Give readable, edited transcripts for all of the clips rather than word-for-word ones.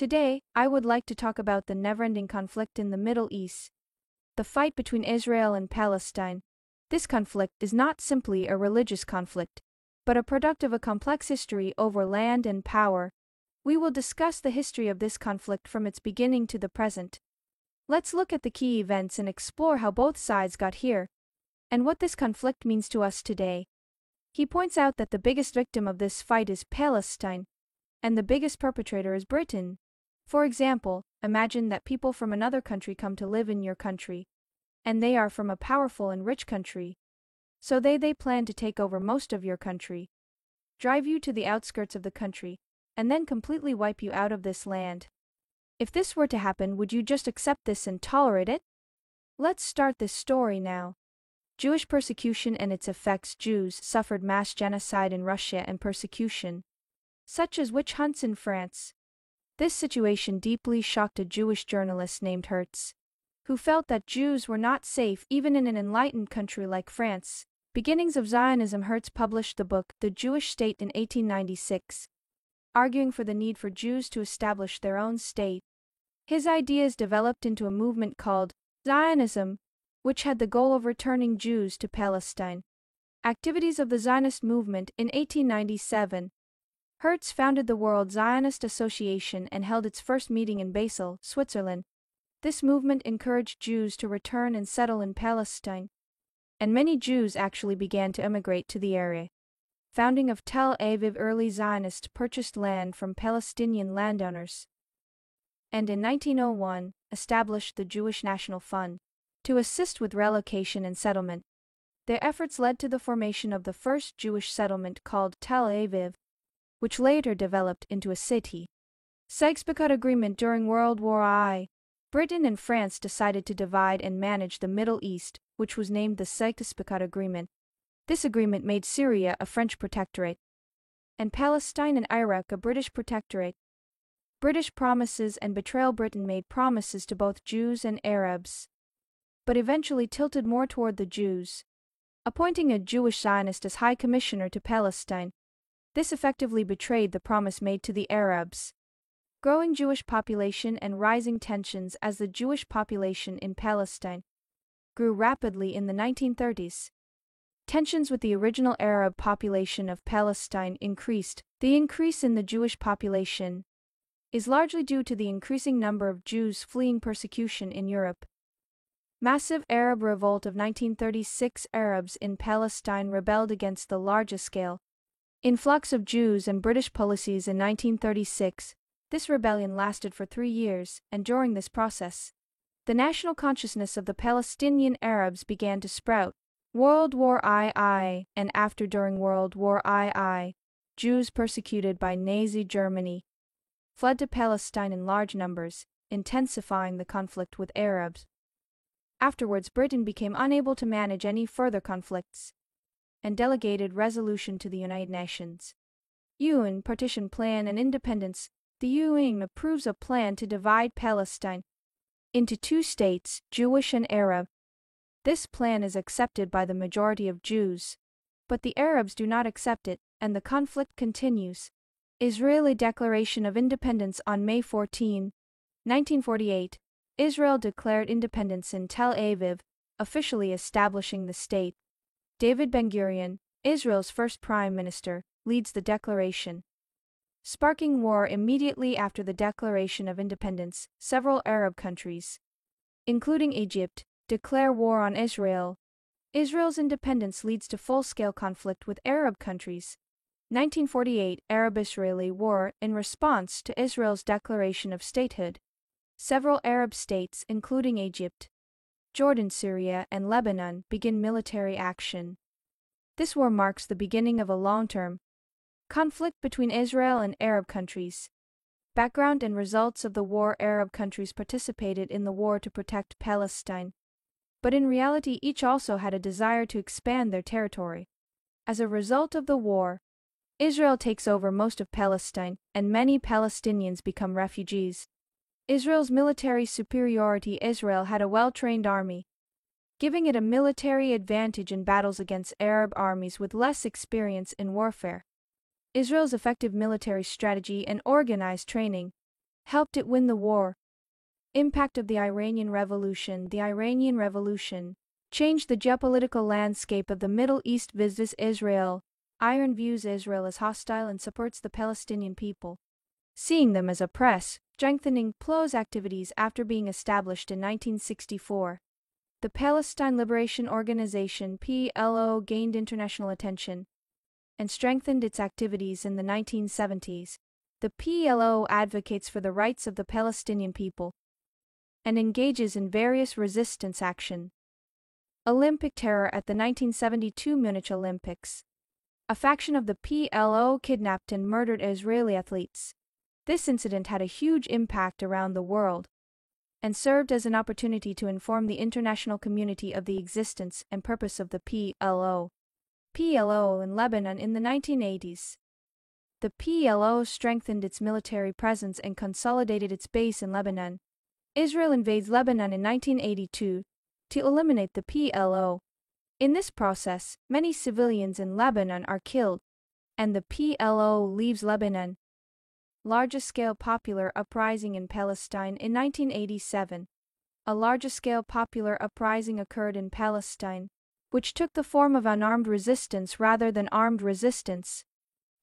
Today, I would like to talk about the never-ending conflict in the Middle East, the fight between Israel and Palestine. This conflict is not simply a religious conflict, but a product of a complex history over land and power. We will discuss the history of this conflict from its beginning to the present. Let's look at the key events and explore how both sides got here, and what this conflict means to us today. He points out that the biggest victim of this fight is Palestine, and the biggest perpetrator is Britain. For example, imagine that people from another country come to live in your country, and they are from a powerful and rich country. So they plan to take over most of your country, drive you to the outskirts of the country, and then completely wipe you out of this land. If this were to happen, would you just accept this and tolerate it? Let's start this story now. Jewish persecution and its effects. Jews suffered mass genocide in Russia and persecution, such as witch hunts in France. This situation deeply shocked a Jewish journalist named Hertz, who felt that Jews were not safe even in an enlightened country like France. Beginnings of Zionism. Hertz published the book The Jewish State in 1896, arguing for the need for Jews to establish their own state. His ideas developed into a movement called Zionism, which had the goal of returning Jews to Palestine. Activities of the Zionist movement. In 1897, Hertz founded the World Zionist Association and held its first meeting in Basel, Switzerland. This movement encouraged Jews to return and settle in Palestine, and many Jews actually began to emigrate to the area. Founding of Tel Aviv. Early Zionists purchased land from Palestinian landowners, and in 1901 established the Jewish National Fund to assist with relocation and settlement. Their efforts led to the formation of the first Jewish settlement called Tel Aviv, which later developed into a city. Sykes-Picot Agreement. During World War I, Britain and France decided to divide and manage the Middle East, which was named the Sykes-Picot Agreement. This agreement made Syria a French protectorate, and Palestine and Iraq a British protectorate. British promises and betrayal. Britain made promises to both Jews and Arabs, but eventually tilted more toward the Jews, appointing a Jewish Zionist as High Commissioner to Palestine. This effectively betrayed the promise made to the Arabs. Growing Jewish population and rising tensions. As the Jewish population in Palestine grew rapidly in the 1930s, tensions with the original Arab population of Palestine increased. The increase in the Jewish population is largely due to the increasing number of Jews fleeing persecution in Europe. Massive Arab Revolt of 1936. Arabs in Palestine rebelled against the large-scale influx of Jews and British policies in 1936. This rebellion lasted for 3 years, and during this process, the national consciousness of the Palestinian Arabs began to sprout. World War II and after. During World War II, Jews persecuted by Nazi Germany fled to Palestine in large numbers, intensifying the conflict with Arabs. Afterwards, Britain became unable to manage any further conflicts and delegated resolution to the United Nations. UN Partition Plan and Independence. The UN approves a plan to divide Palestine into 2 states, Jewish and Arab. This plan is accepted by the majority of Jews, but the Arabs do not accept it, and the conflict continues. Israeli Declaration of Independence. On May 14, 1948, Israel declared independence in Tel Aviv, officially establishing the state. David Ben-Gurion, Israel's first prime minister, leads the declaration. Sparking war. Immediately after the Declaration of Independence, several Arab countries, including Egypt, declare war on Israel. Israel's independence leads to full-scale conflict with Arab countries. 1948 Arab-Israeli War. In response to Israel's declaration of statehood, several Arab states, including Egypt, Jordan, Syria, and Lebanon, begin military action. This war marks the beginning of a long-term conflict between Israel and Arab countries. Background and results of the war. Arab countries participated in the war to protect Palestine, but in reality each also had a desire to expand their territory. As a result of the war, Israel takes over most of Palestine, and many Palestinians become refugees. Israel's military superiority. Israel had a well-trained army, giving it a military advantage in battles against Arab armies with less experience in warfare. Israel's effective military strategy and organized training helped it win the war. Impact of the Iranian Revolution. The Iranian Revolution changed the geopolitical landscape of the Middle East vis-a-vis Israel. Iran views Israel as hostile and supports the Palestinian people, seeing them as oppressed, strengthening PLO's activities after being established in 1964. The Palestine Liberation Organization (PLO) gained international attention and strengthened its activities in the 1970s. The PLO advocates for the rights of the Palestinian people and engages in various resistance action. Olympic terror at the 1972 Munich Olympics. A faction of the PLO kidnapped and murdered Israeli athletes. This incident had a huge impact around the world and served as an opportunity to inform the international community of the existence and purpose of the PLO. PLO in Lebanon in the 1980s. The PLO strengthened its military presence and consolidated its base in Lebanon. Israel invades Lebanon in 1982 to eliminate the PLO. In this process, many civilians in Lebanon are killed, and the PLO leaves Lebanon. Largest-scale popular uprising in Palestine in 1987. A larger-scale popular uprising occurred in Palestine, which took the form of unarmed resistance rather than armed resistance.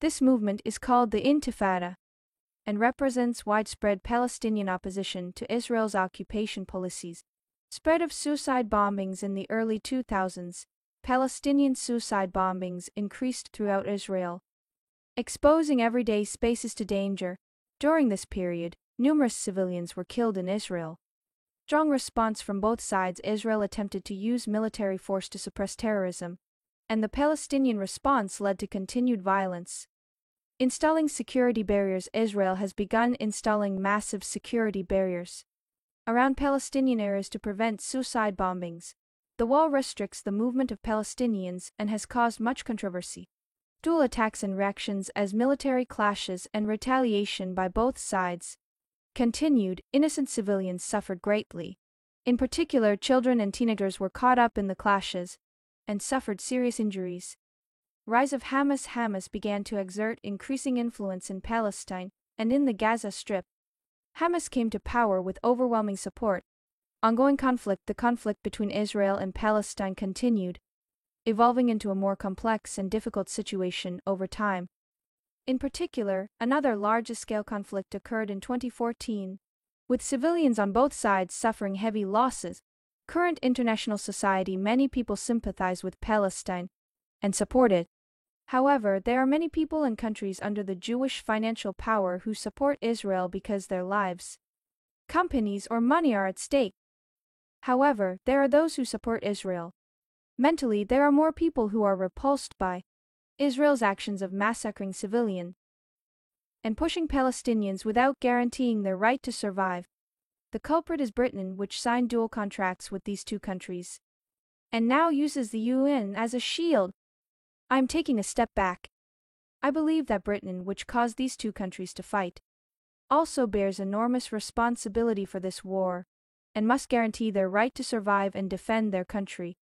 This movement is called the Intifada and represents widespread Palestinian opposition to Israel's occupation policies. Spread of suicide bombings in the early 2000s. Palestinian suicide bombings increased throughout Israel, exposing everyday spaces to danger. During this period, numerous civilians were killed in Israel. Strong response from both sides. Israel attempted to use military force to suppress terrorism, and the Palestinian response led to continued violence. Installing security barriers. Israel has begun installing massive security barriers around Palestinian areas to prevent suicide bombings. The wall restricts the movement of Palestinians and has caused much controversy. Dual attacks and reactions as military clashes and retaliation by both sides continued. Innocent civilians suffered greatly. In particular, children and teenagers were caught up in the clashes and suffered serious injuries. Rise of Hamas. Hamas began to exert increasing influence in Palestine and in the Gaza Strip. Hamas came to power with overwhelming support. Ongoing conflict. The conflict between Israel and Palestine continued, evolving into a more complex and difficult situation over time. In particular, another large-scale conflict occurred in 2014, with civilians on both sides suffering heavy losses. Current international society. Many people sympathize with Palestine and support it. However, there are many people and countries under the Jewish financial power who support Israel because their lives, companies, or money are at stake. However, there are those who support Israel. Mentally, there are more people who are repulsed by Israel's actions of massacring civilians and pushing Palestinians without guaranteeing their right to survive. The culprit is Britain, which signed dual contracts with these two countries and now uses the UN as a shield. I am taking a step back. I believe that Britain, which caused these two countries to fight, also bears enormous responsibility for this war and must guarantee their right to survive and defend their country.